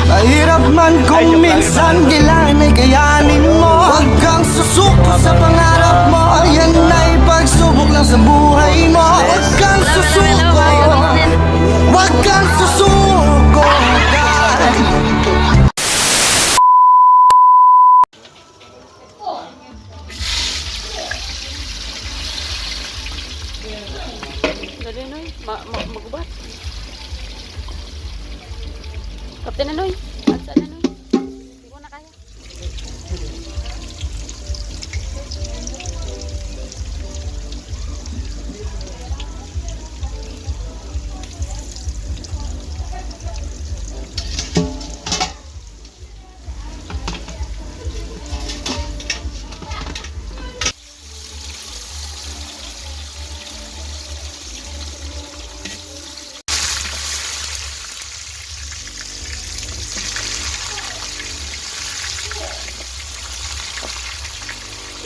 Mahirap man kung minsan kailangan ay kayanin mo. Huwag kang susuko sa pangarap mo, yan ay pagsubok lang sa buhay mo. Huwag kang susuko, huwag kang susuko. Dali, Noy. Magubat. Kapten na, Noy. Ansa na, Noy. Hindi ko na kaya.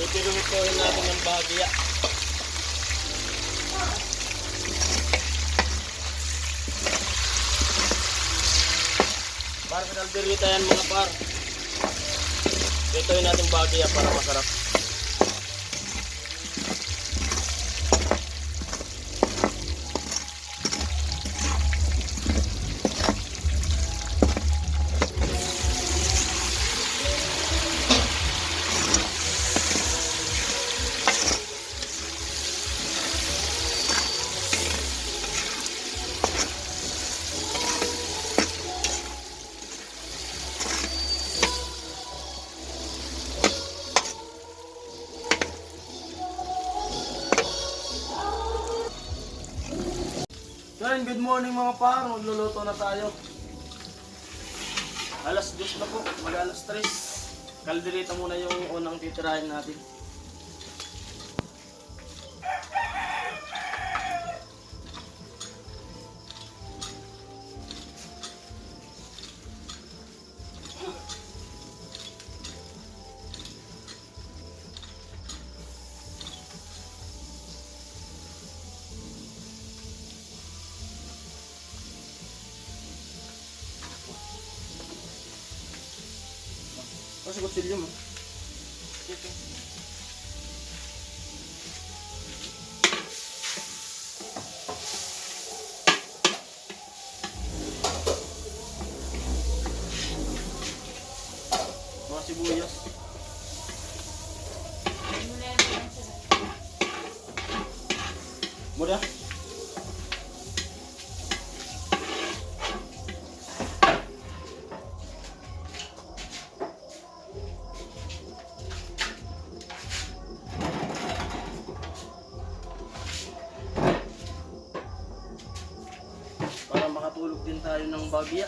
Ipirumitohin natin ng bahagya. Para sa kalderita yan mga par. Itohin natin bahagya para masarap. Good morning mga par, magluluto na tayo. Alas 2 na po, mag alas 3. Kalderita muna yung unang titirahin natin. Kasi kutsilyo mo. Dito. Mga sibuyas. Mura? Makatulog din tayo ng bagya.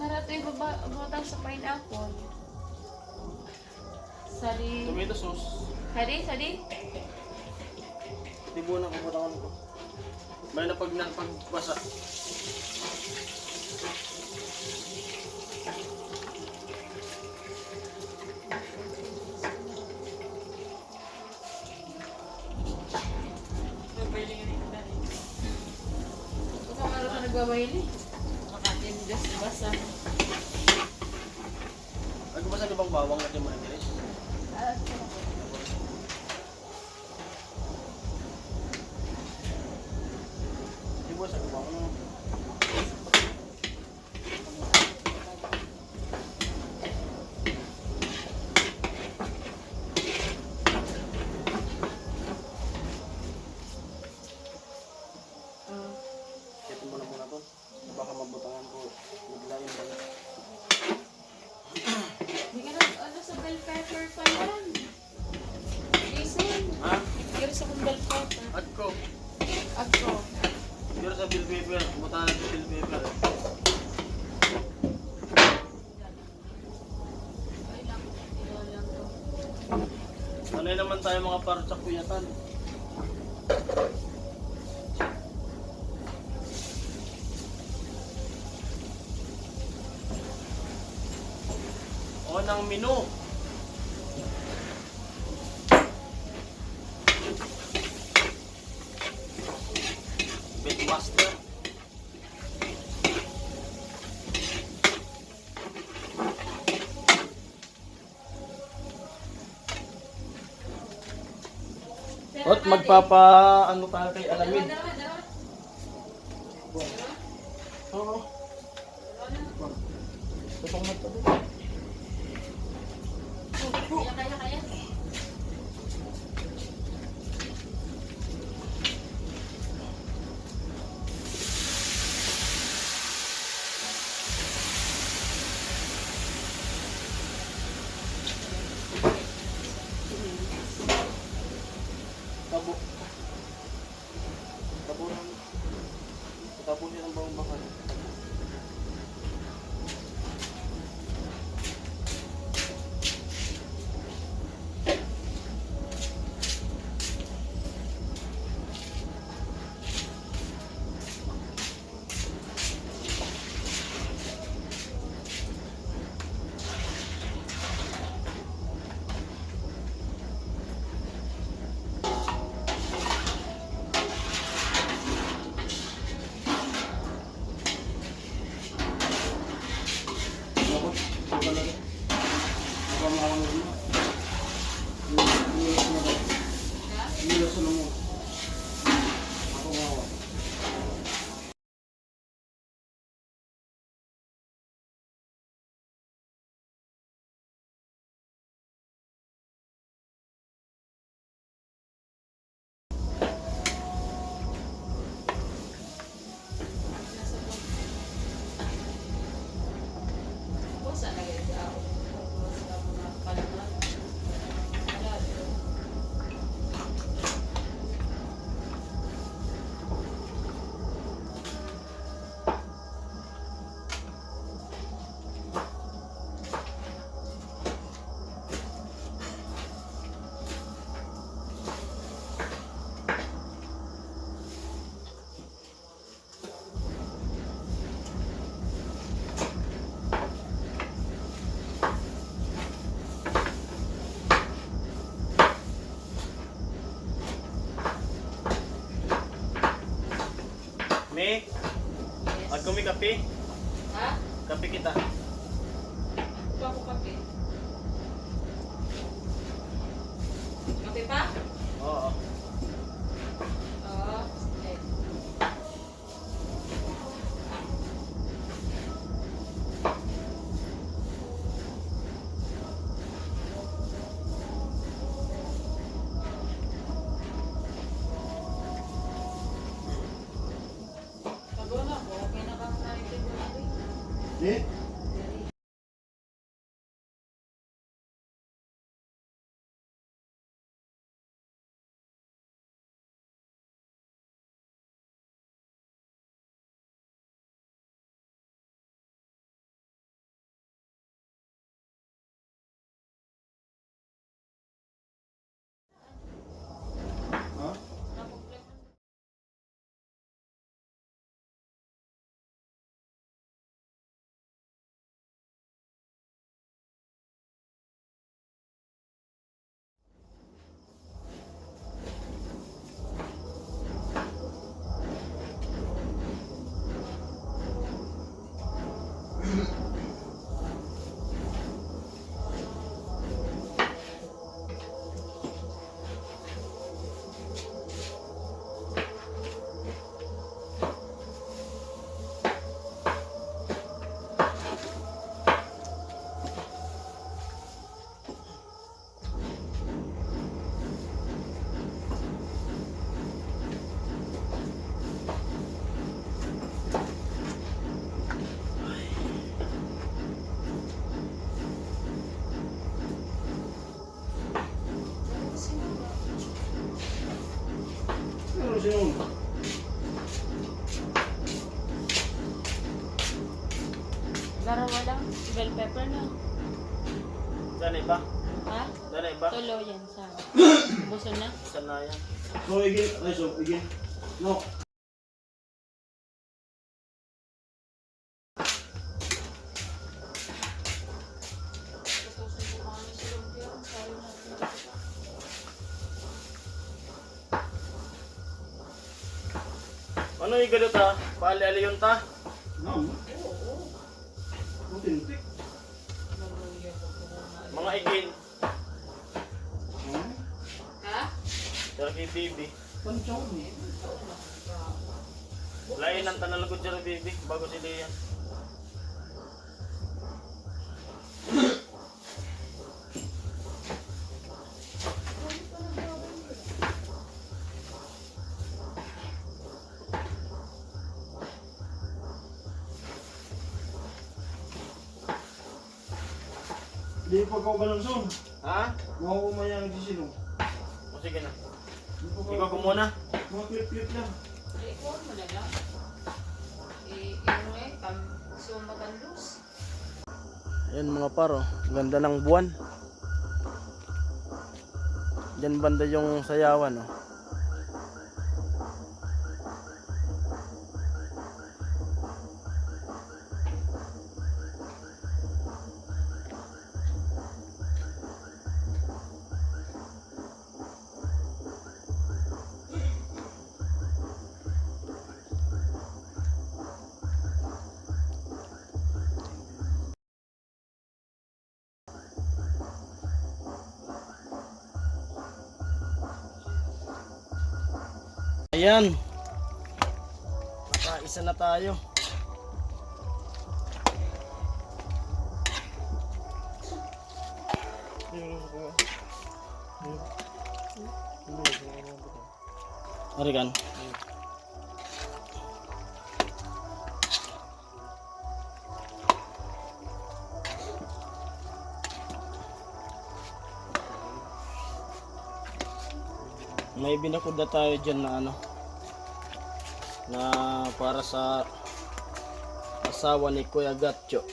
Sarap ito yung butang sa pineapple. Sari. Tomato sauce. Sari. Tibo na kumatawan ko. May napagpasa. Nagbabayli. Makatin Diyos basa. Ay, basa di bang bawang natin mga guys? Di ba sa bawang? Baka mabutangan ko maglayin ba? Hindi ka na sa bell pepper pa yan. Jason. Ha? Kira sa kong bell pepper. Ako. Ako. Kira sa bill paper. Butangan sa bill paper. Sanay naman tayo mga para sa kuyatan. O ng menu. Bitmaster. At magpapa ano tayo kay Alamid. Oo. Tutong na to. Kaya. Tabo. Tabo niya ng bawang bakal. Me, ako may kape. Ha? Kape kita. Ito ako kape. Kape pa? Oo. Oo. Sige. Tago na ako. Okay na kang nakikin mo natin. Eh? Ha? Sino? Larawa lang. Bell pepper na. Danay ba? Ha? Danay ba? Tulo yan sa. Buso na. Sanayan. So again, again. No. Tutusin ko kami si Lumpia. Sabi natin. Ano yung ganito ta? Paali-ali yun ta? No. Tintik. Mga igin. Ha? Pero kay baby. Lain ang tanalagod dyan baby, bago si Lian. Hindi pa ko balonson. Ha? Mga umaya nagsisilong. O sige na. Hindi pa Ikaw ko muna. Mga clip-clip lang. I-on mo na lang. I-ano so magandus. Ayan mga paro, ganda ng buwan. Diyan banda yung sayawan, oh. Ayan. Nakaisa na tayo. Arikan. May binakod na tayo dyan na ano, na para sa asawa ni Kuya Gatcho.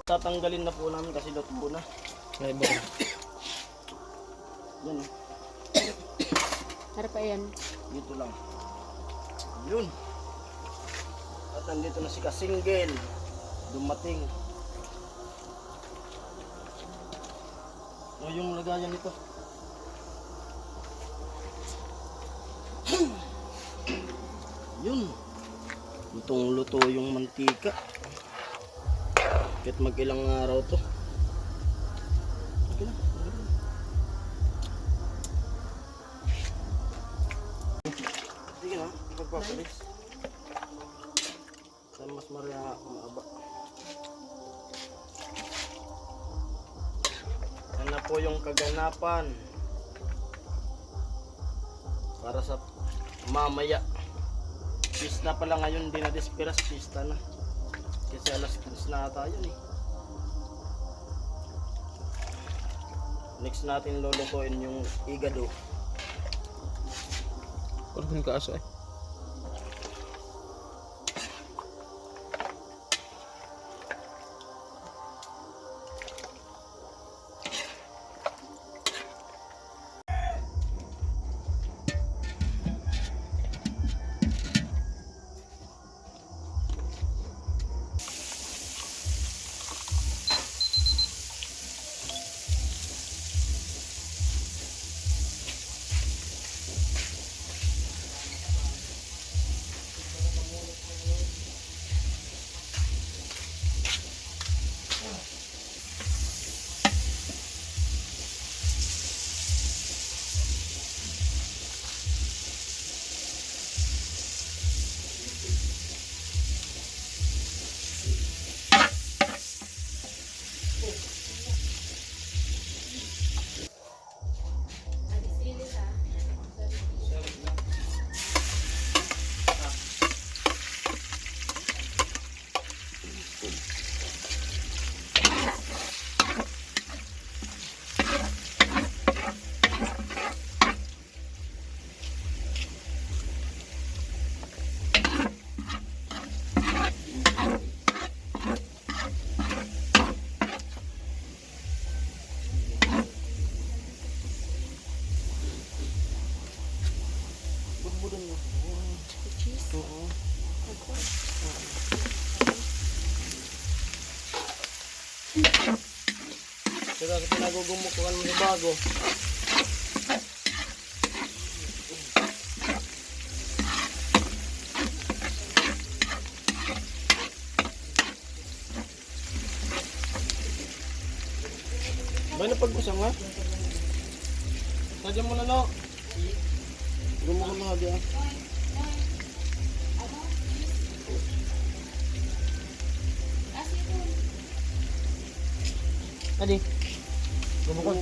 Tatanggalin na po namin kasi luto na. Ay, ba? Yan. Harap pa yan. Dito lang. Yun. At nandito na si Kasingel. Dumating. O yung lagayan nito. Yun. Lutong-luto yung mantika. Kahit mag-ilang araw to. Okay na. Sige na, ipagpapalis. Saan mas maaba. Yan na po yung kaganapan. Para sa mamaya. Pista pala ngayon, di na dispiras, pista na. Kasi alas 3 na tayo eh. Next natin lulutuin yung igado. Parang ka aso eh. budan mo. Cheese. Oo. Saka sa pinagugumukuhan mo sa bago. Bay na pag-usang ha? Sadya mo na no. Gumukuhan mo hadi ah. Adi. Gumukuhan.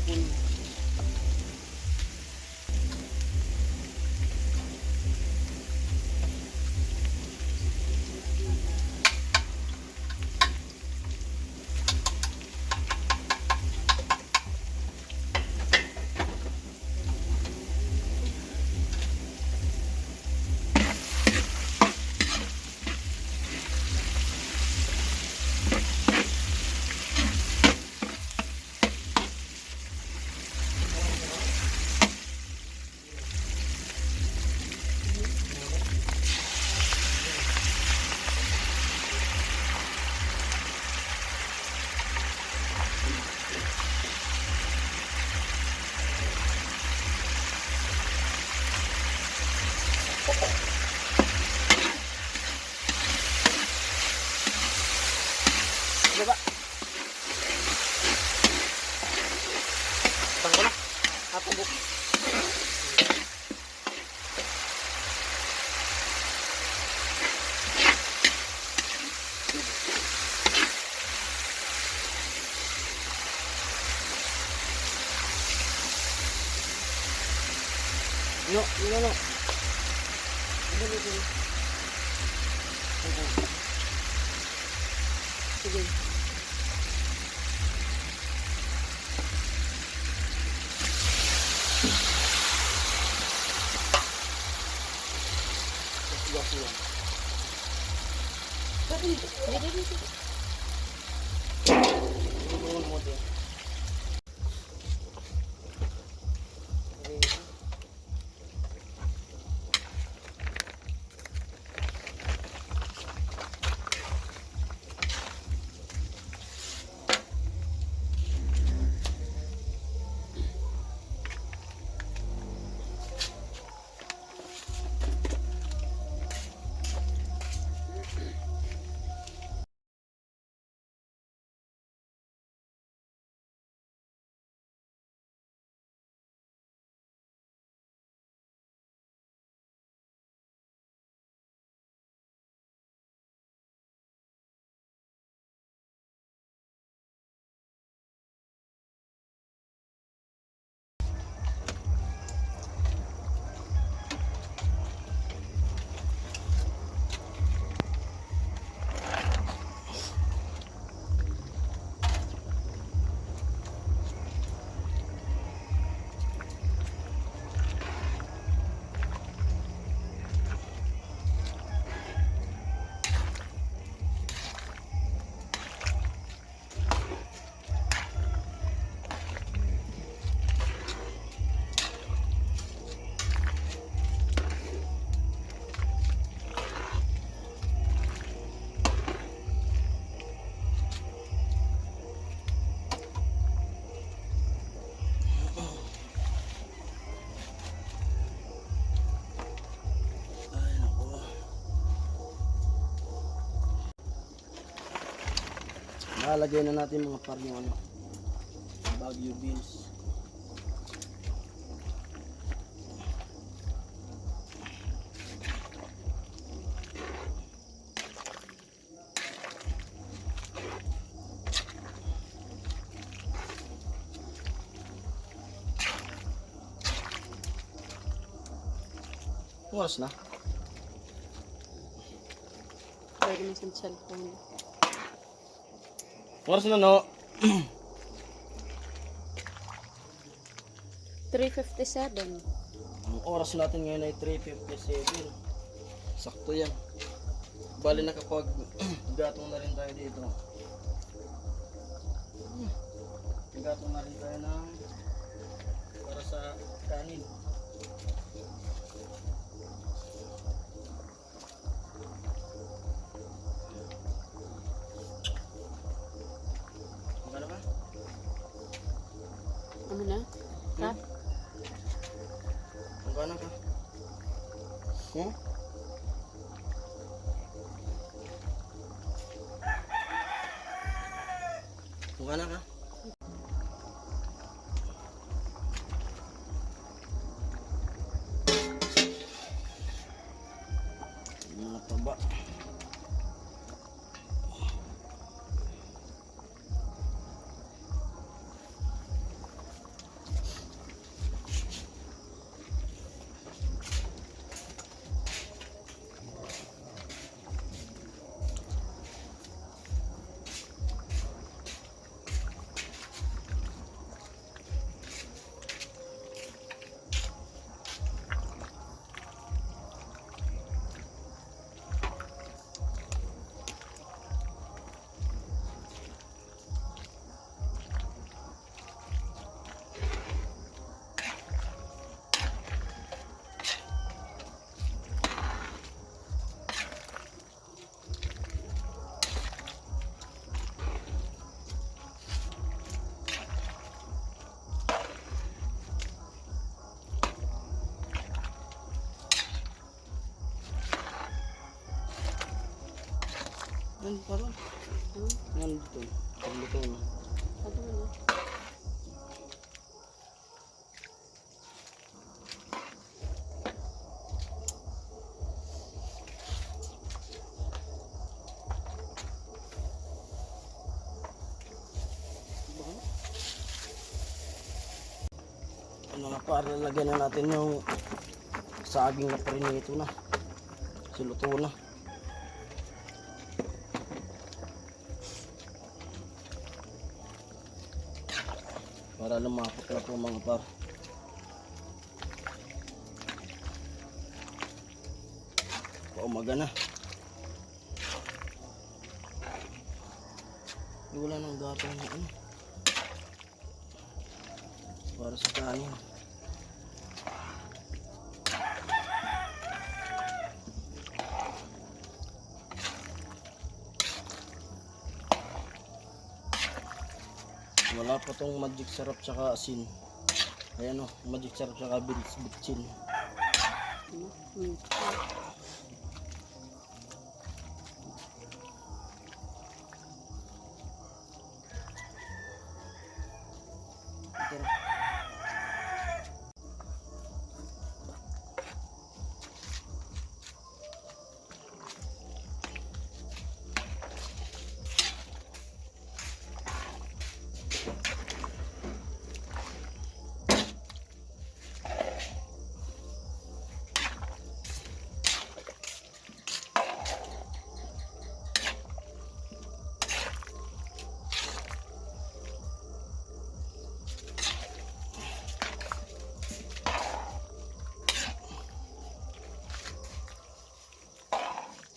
Baba. Tangko na. Atubok. No, no, no. Sige. Lalagay na natin mga par yung ano, Baguio beans. Oras na. Lagi mo sa cellphone. Oras na no. 3:57. Ang oras natin ngayon ay 3:57. Sakto yan. Bali nakapag gatong na rin tayo dito. Gatong na rin tayo ng para sa kanin. Hmm? Mukha na ka. Mga taba. Yan parang. Yan dito. Dito na. Ano na, para lagyan na natin yung saging na prinito na. Siluto na. Para lumapot na po mga par. Paumaga na. Wala nang gatong na ano. Para sa kanin. Wala pa tong magic sarap tsaka asin. Ayan o, magic sarap tsaka bitchin. Tara.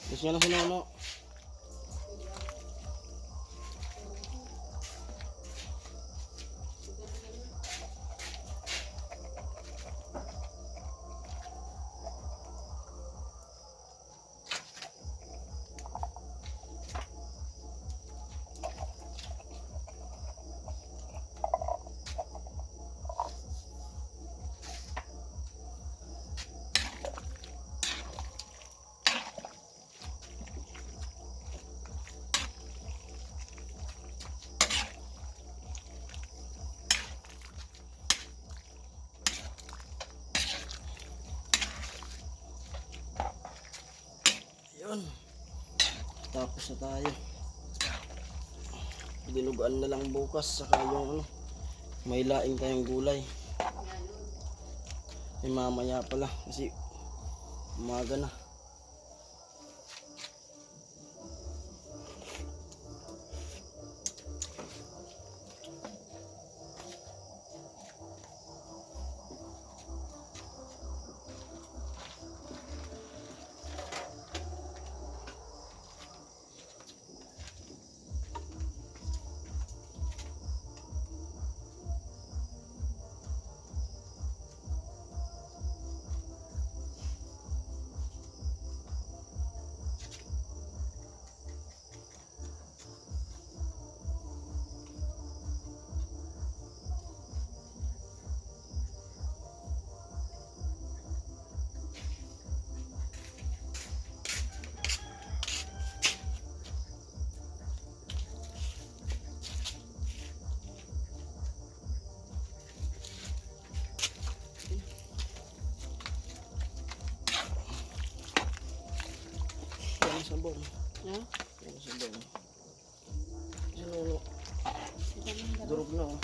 Gusto nyo na sinuno. Yun. Tapos na tayo. Dinuguan na lang bukas. Saka yung ano, may laing tayong gulay. May mamaya pala. Kasi umaga na. sabaw. Ha? Yung sabaw. Sinuno. Durog na oh.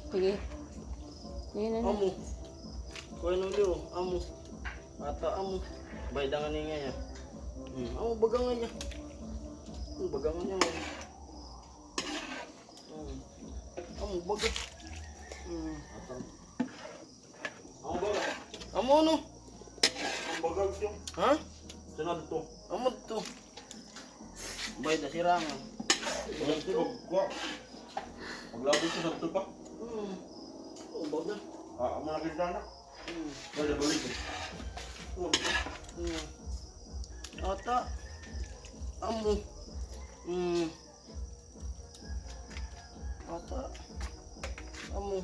Sige. Sige na na. Amo. Kuya nung liyo. Amo. Ata amo. Baydangan niya niya. Amo bagangan niya. Bagangan niya. Amo baga. Ata. Ang baga. Amo no. Ang bagag yung. Ha? Sanad to. Amo to. Bayda sirangan. Sanad to. Kwa. Paglabo sanad to pa. Oh baga. Amo na kita na. Balik balik. Ata. Amo. Ata. Amo.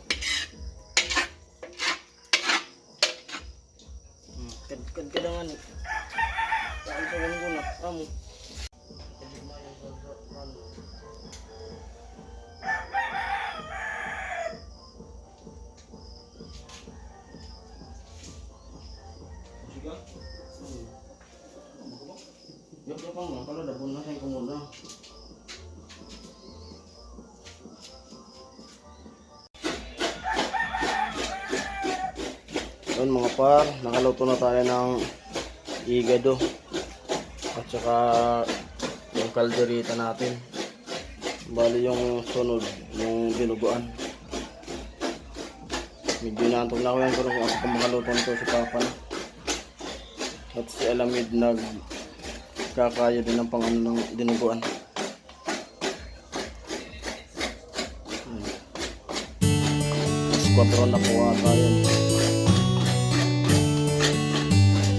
Kadang-kadang ni. Saan sa ko na? Amo. Sige. Yok ya pang, kalau ada bunga saya kemuna. Ayun mga par, nakaluto na tayo ng igado at saka yung kalderita natin. Bali yung sunod, yung dinuguan. Medyo naantog na ako yan pero kung ako pa makaluto nito si Papa na. At si Alamid nagkakaya din ng pang ano ng dinuguan. Mas 4 na po ata yan.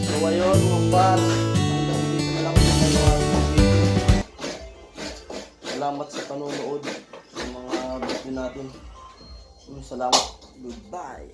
So ayun mga par, hanggang dito na lang sa mga video. Salamat sa panonood ng mga video natin. Salamat. Goodbye.